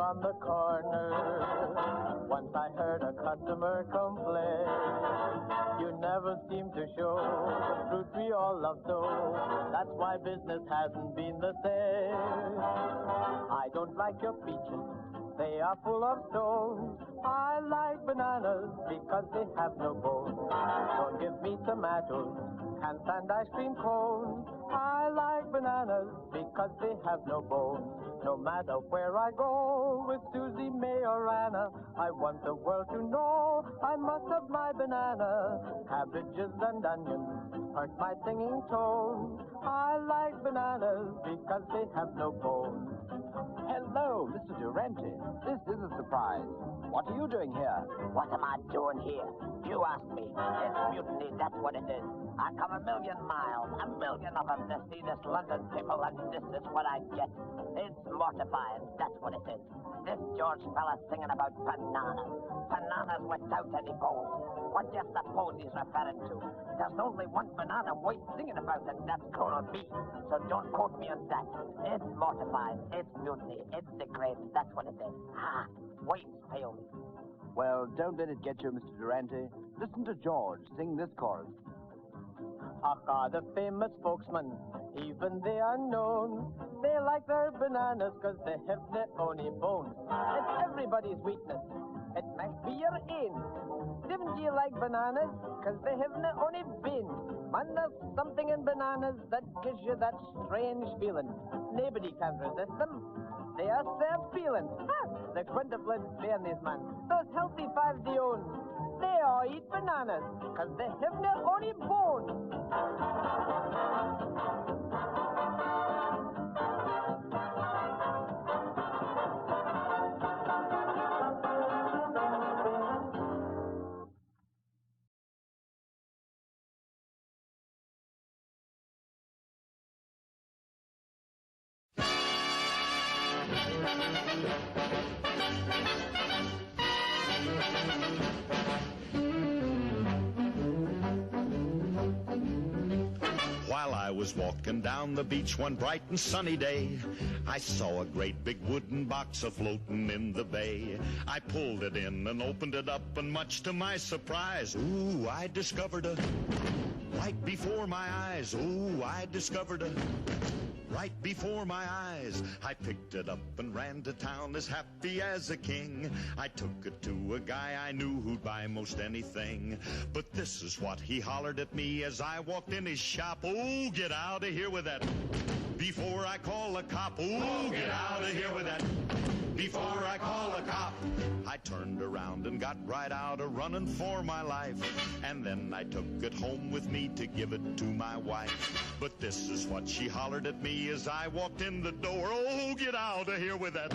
on the corner. Once I heard a customer complain. You never seem to show the fruit we all love so. That's why business hasn't been the same. I don't like your peaches. They are full of stones. I like bananas because they have no bones. Don't give me tomatoes, can't stand ice cream cones. I like bananas because they have no bones. No matter where I go, with Susie, May, or Anna, I want the world to know I must have my banana. Cabbages and onions hurt my singing tone. I like bananas because they have no bones. Hello, Mr. Durante. This is a surprise. What are you doing here? What am I doing here? You asked me. It's mutiny, that's what it is. I come a million miles, a million of them, to see this London people, and this is what I get. It's mortifying, that's what it is. This George fella singing about bananas. Bananas without any bones. What do you suppose he's referring to? There's only one banana worth singing about, and that's Colonel B. So don't quote me on that. It's mortifying, it's mutiny, it's degrading, that's what it is. Words fail me. Well, don't let it get you, Mr. Durante. Listen to George sing this chorus. Aka, the famous spokesman, even they are known. They like their bananas because they have their only bones. It's everybody's weakness. It must be your aim. Didn't you like bananas? Because they have their only been. Man, there's something in bananas that gives you that strange feeling. Nobody can resist them. They are self-feeling. The quintuplets bear these man. Those healthy 5D own. They all eat bananas because they have their only bones. While I was walking down the beach one bright and sunny day, I saw a great big wooden box a-floating in the bay. I pulled it in and opened it up, and much to my surprise, ooh, I discovered right before my eyes. Ooh, I discovered right before my eyes. I picked it up and ran to town as happy as a king. I took it to a guy I knew who'd buy most anything. But this is what he hollered at me as I walked in his shop. Oh, get out of here with that before I call a cop. Oh, get out of here with that before I call a cop. I turned around and got right out a-running for my life. And then I took it home with me to give it to my wife. But this is what she hollered at me as I walked in the door. Oh, get out of here with that,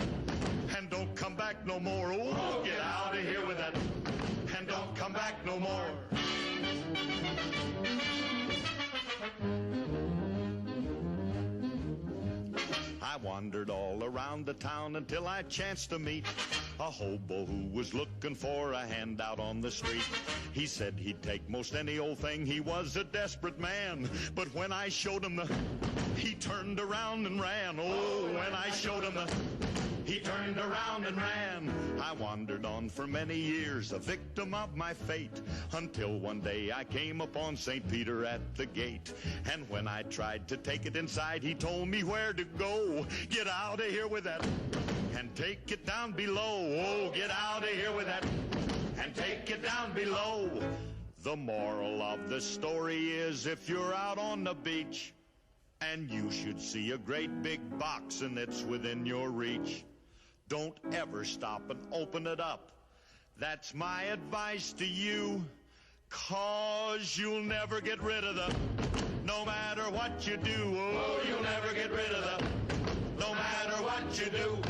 and don't come back no more. Oh, get out of here with that, and don't come back no more. I wandered all around the town until I chanced to meet a hobo who was looking for a handout on the street. He said he'd take most any old thing. He was a desperate man. But when I showed him he turned around and ran. Oh, when I showed him he turned around and ran. I wandered on for many years, a victim of my fate, until one day I came upon St. Peter at the gate. And when I tried to take it inside, he told me where to go. Get out of here with that, and take it down below. Oh, get out of here with that, and take it down below. The moral of the story is, if you're out on the beach and you should see a great big box and it's within your reach, don't ever stop and open it up. That's my advice to you, 'cause you'll never get rid of them, no matter what you do. Oh, you'll never get rid of them, no matter what you do.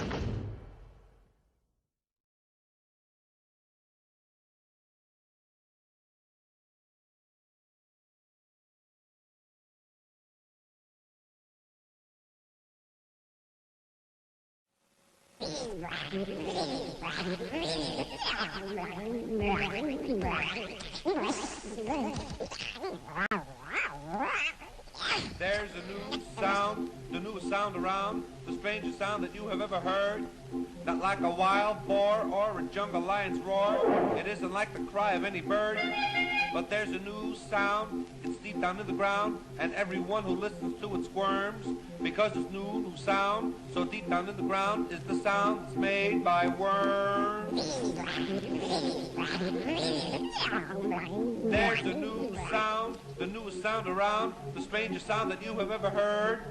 There's a new sound. The new sound around, the strangest sound that you have ever heard. Not like a wild boar or a jungle lion's roar. It isn't like the cry of any bird. But there's a new sound, it's deep down in the ground, and everyone who listens to it squirms, because it's new sound, so deep down in the ground is the sound that's made by worms. There's a new sound, the newest sound around, the strangest sound that you have ever heard.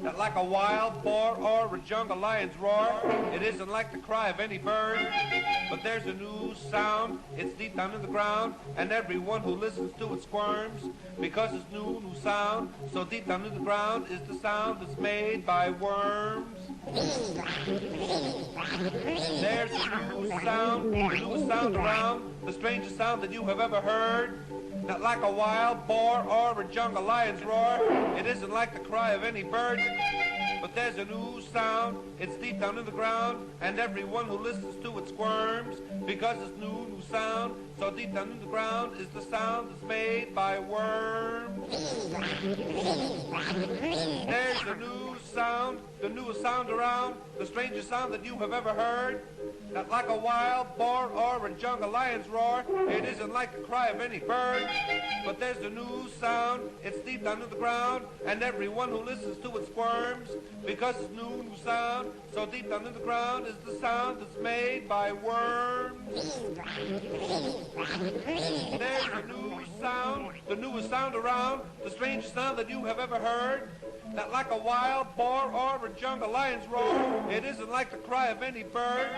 Not like a wild boar or a jungle lion's roar. It isn't like the cry of any bird. But there's a new sound, it's deep down in the ground, and everyone who listens to it squirms, because it's new sound, so deep down in the ground is the sound that's made by worms. There's a new sound, the newest sound around, the strangest sound that you have ever heard. Not like a wild boar or a jungle lion's roar. It isn't like the cry of any bird. But there's a new sound, it's deep down in the ground, and everyone who listens to it squirms, because it's new sound, so deep down in the ground is the sound that's made by worms. There's a new sound, the newest sound around, the strangest sound that you have ever heard. Not like a wild boar or a jungle lion's roar. It isn't like the cry of any bird. But there's a new sound, it's deep down in the ground, and everyone who listens to it squirms, because it's new sound, so deep down in the ground is the sound that's made by worms. There's a new sound, the newest sound around, the strangest sound that you have ever heard. Not like a wild boar or a jungle lion's roar. It isn't like the cry of any bird.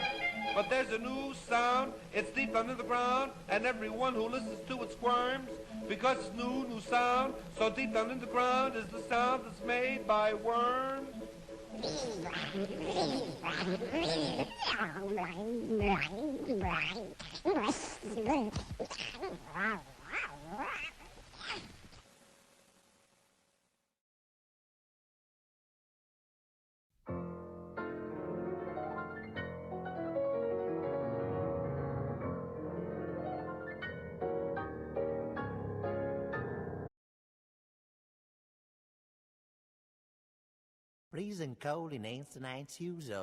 But there's a new sound, it's deep down in the ground, and everyone who listens to it squirms, because it's new sound, so deep down in the ground is the sound that's made by worms. Freezing cold in ancient Tuesday.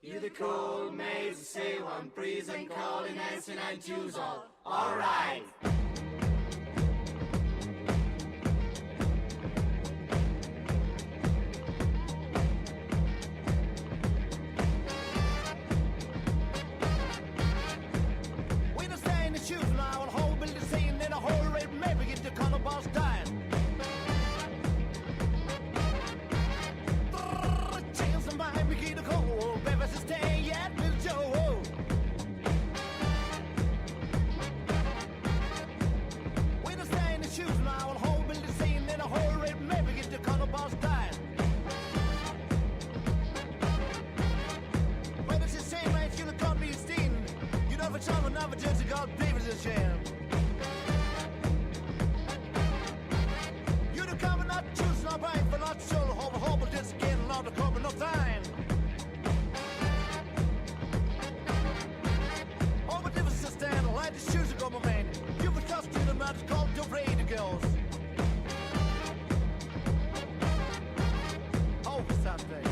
You're the cold maze, say one, freezing cold in ancient Tuesday. All right. We don't stay in the shoes now, and whole building scene in a whole red maybe get the color boss dying. You the cover not choose no right for not so hope just getting out the cover no time. All the difference is stand like the shoes go my man. You would trust to the man called the radio girls. Oh Sunday.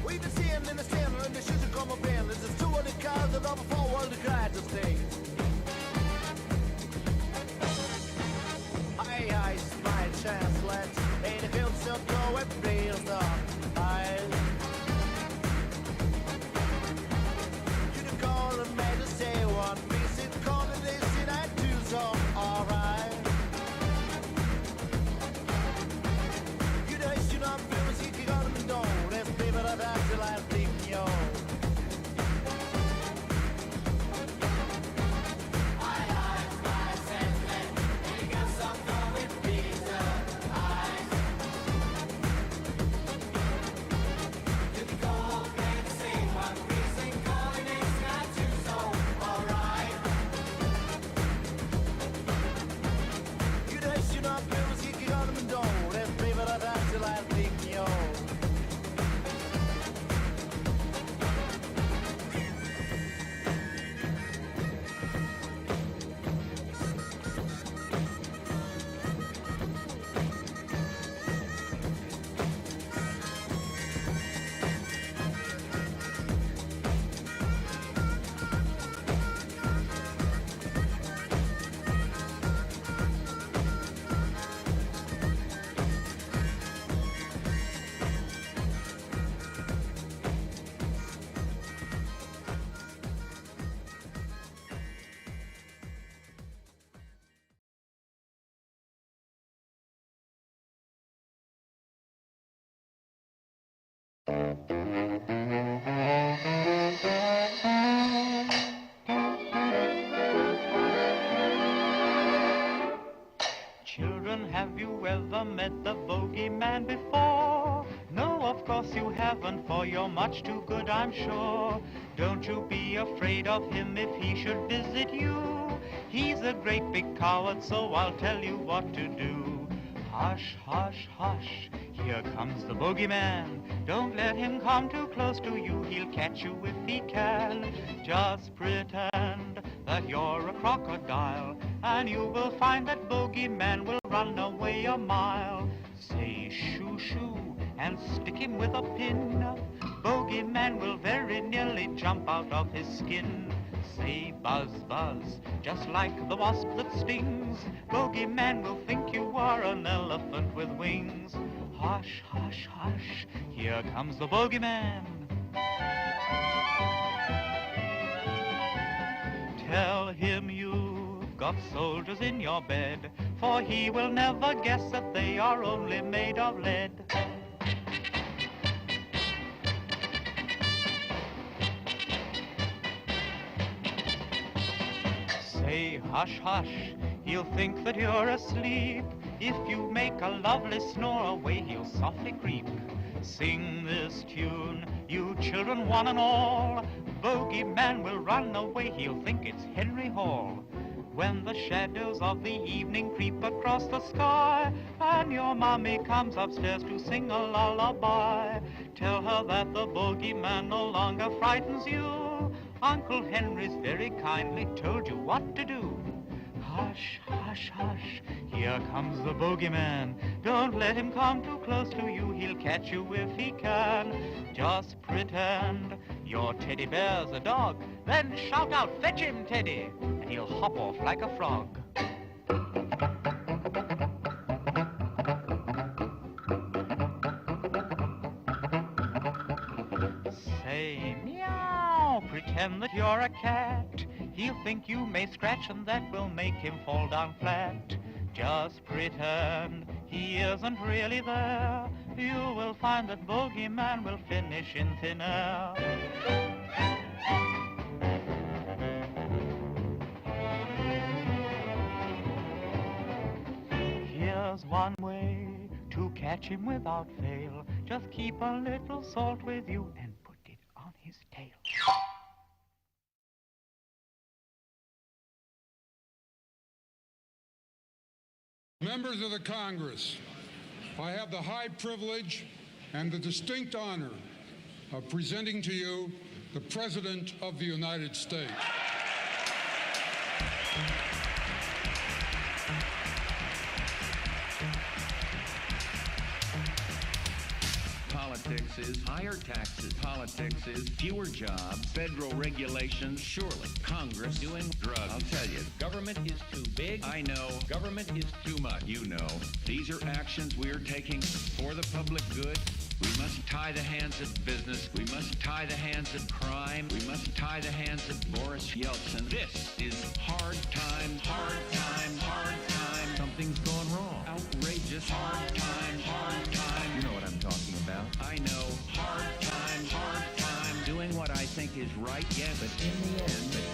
We've been seeing in the center and the shoes are come up in. This is two of the cars that over forward the guide to stay. I my chance, let's ain't a hill still go and feel the eyes. You the call and made us say one piece, it calling this in I do so alright. You know, I'm feeling sick, you got them and don't. Let's leave it at that till I think you're. Children, have you ever met the bogeyman before? No, of course you haven't, for you're much too good, I'm sure. Don't you be afraid of him if he should visit you. He's a great big coward, so I'll tell you what to do. Hush, hush, hush, here comes the bogeyman. Don't let him come too close to you, he'll catch you if he can. Just pretend that you're a crocodile, and you will find that bogeyman will run away a mile. Say shoo shoo and stick him with a pin. Bogeyman will very nearly jump out of his skin. Say buzz buzz, just like the wasp that stings. Bogeyman will think you are an elephant with wings. Hush, hush, hush, here comes the bogeyman. Tell him you've got soldiers in your bed, for he will never guess that they are only made of lead. Say hush, hush, he'll think that you're asleep. If you make a lovely snore away, he'll softly creep. Sing this tune, you children one and all. Bogeyman will run away, he'll think it's Henry Hall. When the shadows of the evening creep across the sky, and your mommy comes upstairs to sing a lullaby, tell her that the bogeyman no longer frightens you. Uncle Henry's very kindly told you what to do. Hush, hush, hush, here comes the bogeyman. Don't let him come too close to you, he'll catch you if he can. Just pretend your teddy bear's a dog, then shout out, fetch him, Teddy, and he'll hop off like a frog. Say meow, pretend that you're a cat. He'll think you may scratch and that will make him fall down flat. Just pretend he isn't really there. You will find that bogeyman will finish in thin air. Here's one way to catch him without fail. Just keep a little salt with you and put it on his tail. Members of the Congress, I have the high privilege and the distinct honor of presenting to you the President of the United States. Politics is higher taxes. Politics is fewer jobs. Federal regulations. Surely. Congress doing drugs. I'll tell you, government is too big. I know. Government is too much. You know. These are actions we are taking for the public good. We must tie the hands of business. We must tie the hands of crime. We must tie the hands of Boris Yeltsin. This is hard time, hard time, hard time. Something's gone wrong. Outrageous. Hard time, hard time. You know what I'm talking about. I know. Hard time, hard time. Doing what I think is right, yes. But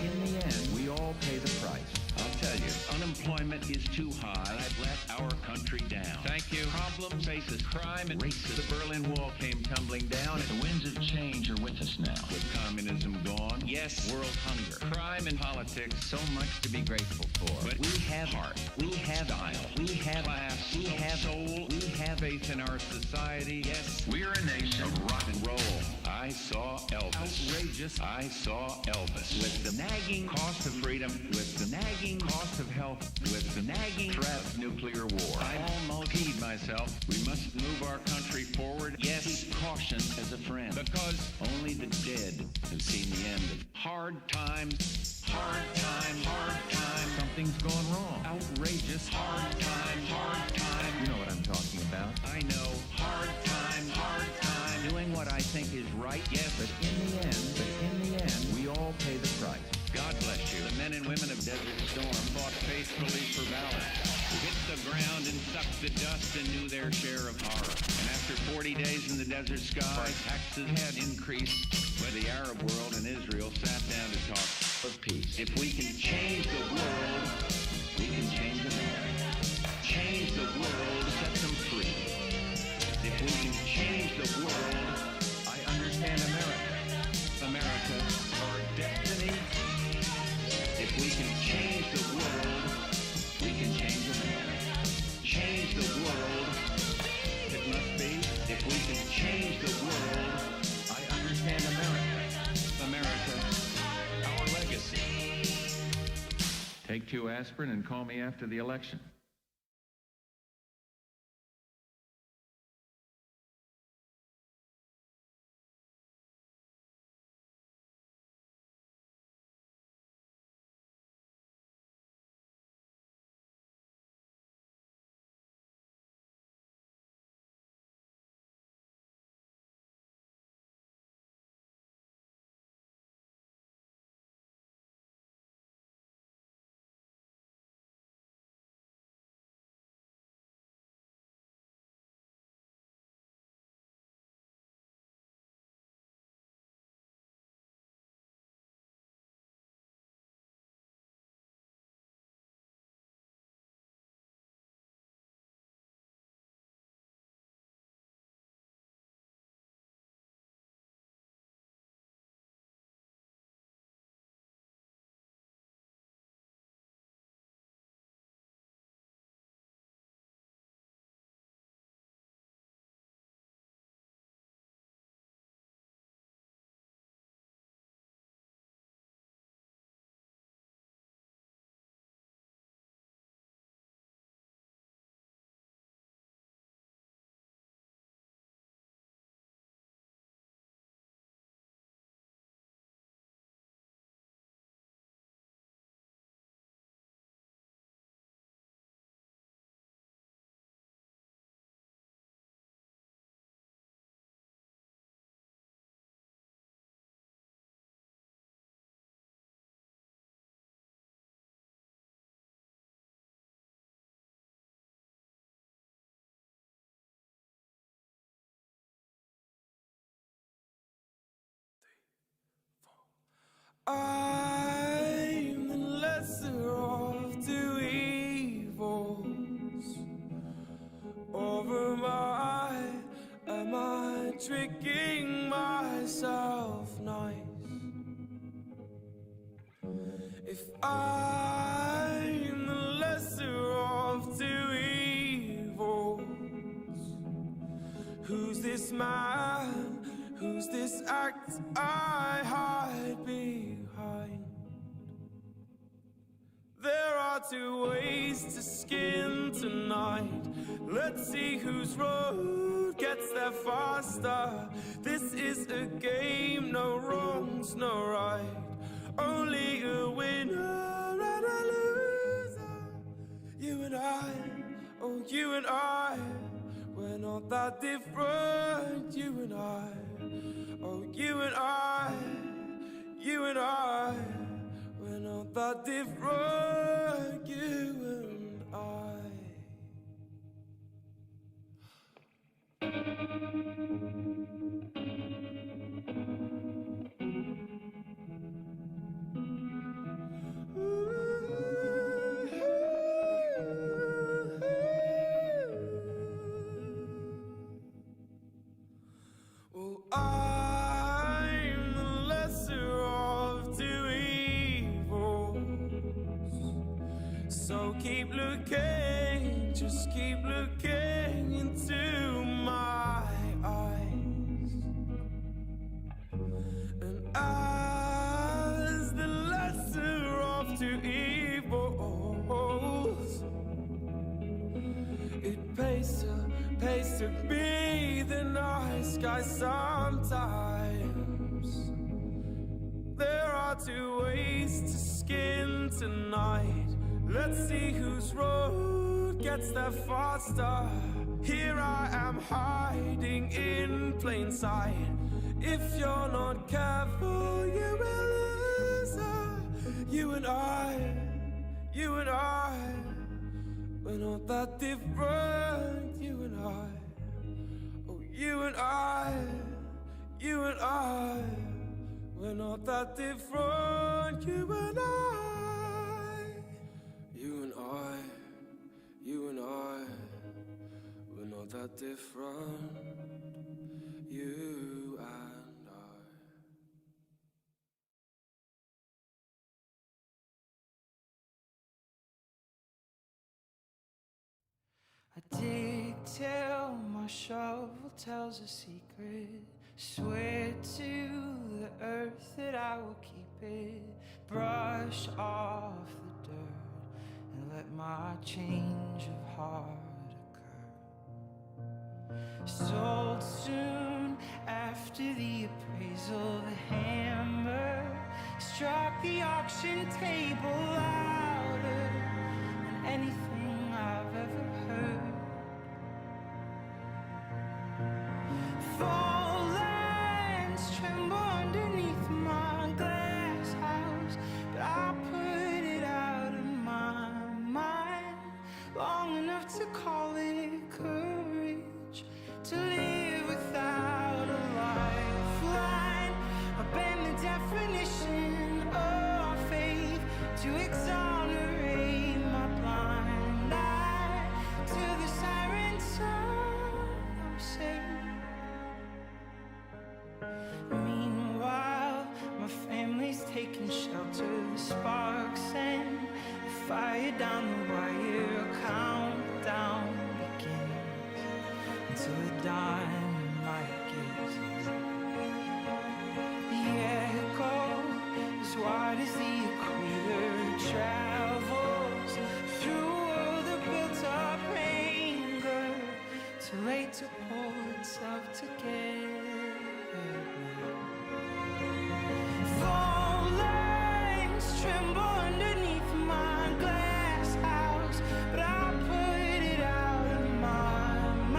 in the end, we all pay the price. I'll tell you, unemployment is too high. I've let our country down. Thank you. Problem faces crime and racism. The Berlin Wall came tumbling down. The winds of change are with us now. With communism gone, yes, world hunger, crime and politics, so much to be grateful for. But we have heart, we have style, we have class, we have soul, we have faith in our society. Yes, we're a nation of rock and roll. I saw Elvis. Outrageous. I saw Elvis. With the nagging cost of freedom, with the nagging cost of health, with the nagging threat of nuclear war. I almost peed myself. We must move our country forward. Yes, keep caution as a friend. Because only the dead have seen the end of hard times. Hard time, hard time. Something's gone wrong. Outrageous. Hard time, hard time. You know what I'm talking about. I know. Hard time, hard time. Doing what I think is right, yes. But in the end, we all pay the price. God bless you. The men and women of Desert Storm fought faithfully for valor. Hit the ground and sucked the dust and knew their share of horror. And after 40 days in the desert sky, taxes had increased. But the Arab world and Israel sat down to talk of peace. If we can change the world, we can change America. Change Take 2 aspirin and call me after the election. I'm the lesser of 2 evils. Over am I tricking myself nice? If I'm the lesser of 2 evils, who's this man? Who's this act I hide behind? There are 2 ways to skin tonight. Let's see whose road gets there faster. This is a game, no wrongs, no right. Only a winner and a loser. You and I, oh you and I, we're not that different. You and I, oh you and I, we're not that different. You and I. Well, I'm the lesser of 2 evils. So keep looking, just keep looking into my eyes. And as the lesser of 2 evils, it pays to be the nice guy sometimes. There are 2 ways to skin tonight. Let's see whose road gets there faster. Here I am hiding in plain sight. If you're not careful, you will lose her. You and I, we're not that different. You and I, oh you and I, we're not that different. You and I, we're not that different. You and I. I dig till my shovel tells a secret. Swear to the earth that I will keep it. Brush off the dirt. our change of heart occur. Sold soon after the appraisal, the hammer struck the auction table louder than anything I've ever heard. Fall lands tremble underneath my glass house, but I put it out of my mind long enough to call it courage, to live without a lifeline. I've been the definition of faith, to exonerate my blind eye to the siren song I'm saved. Meanwhile, my family's taking shelter. The sparks and the fire down the wire. Countdown begins until the dynamite gives in. The echo as wide as the equator travels through all the built-up anger, too late to pull itself together. Fall lines tremble underneath my glass house, but I put it out of my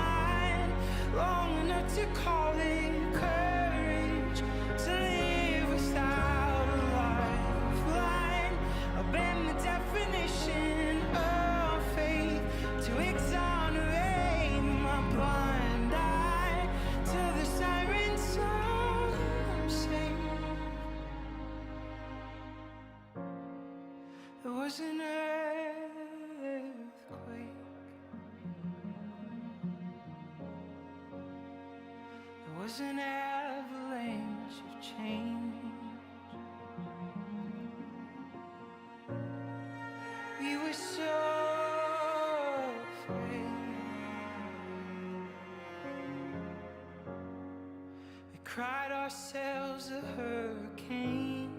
mind long enough to call it courage, to live without a lifeline. I've been the definition of faith, to exonerate my blind eye to the siren song I'm saved. There was an earthquake. There was an avalanche of change. We were so afraid. We cried ourselves a hurricane.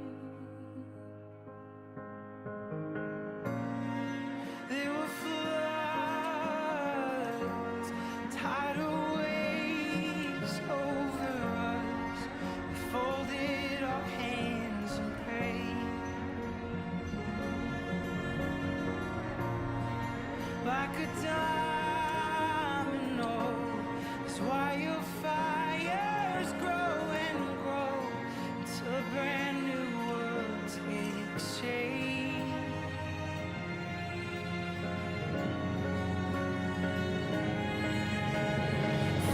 There were floods, tidal waves over us. We folded our hands and prayed. Like a domino, as wildfires grow and grow until a brand new world takes shape.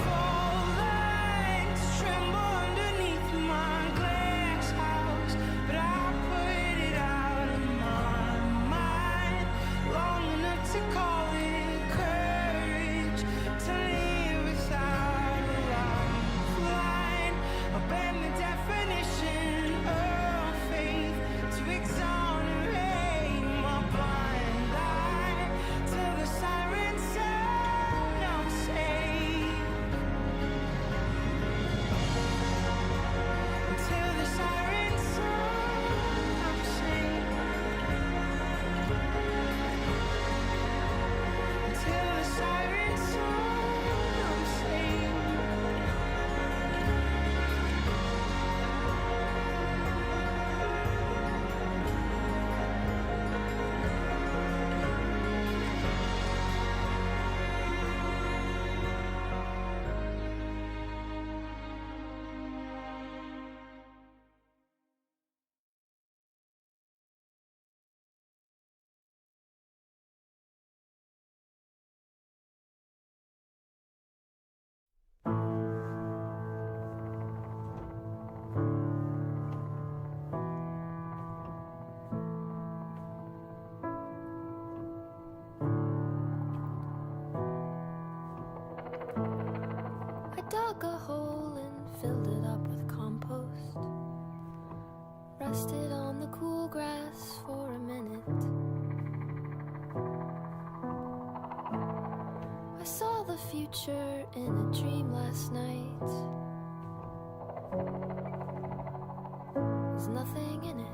Fall lines tremble underneath my glass house, but I put it out of my mind long enough to call it courage, to live without a lifeline. I've been the definition of faith, to exonerate my blind eye till the siren sound I'm saved. Until the siren sound I'm saved. Until the siren song I'm saved. I dug a hole and filled it up with compost. Rested on the cool grass for a minute. I saw the future in a dream last night. There's nothing in it.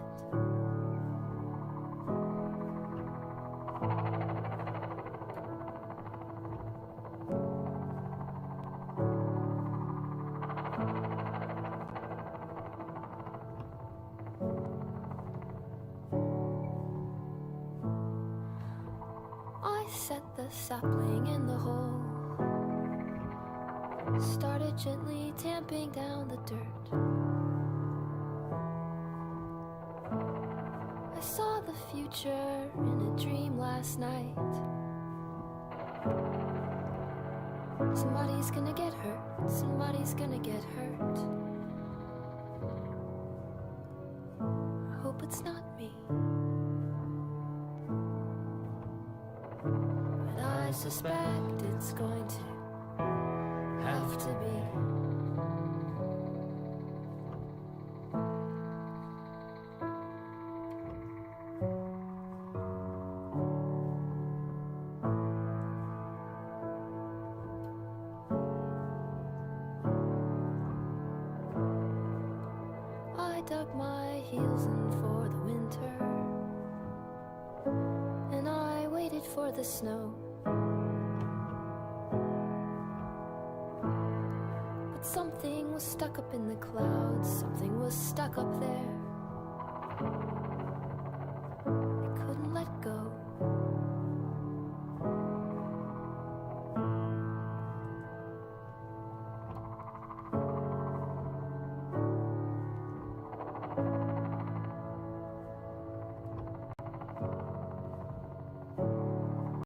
set the sapling in the hole, started gently tamping down the dirt. I saw the future in a dream last night. Somebody's gonna get hurt, somebody's gonna get hurt. I hope it's not me, but I suspect it's going to have to be. I dug my heels in for the winter, and I waited for the snow. But something was stuck up in the clouds, something was stuck up there.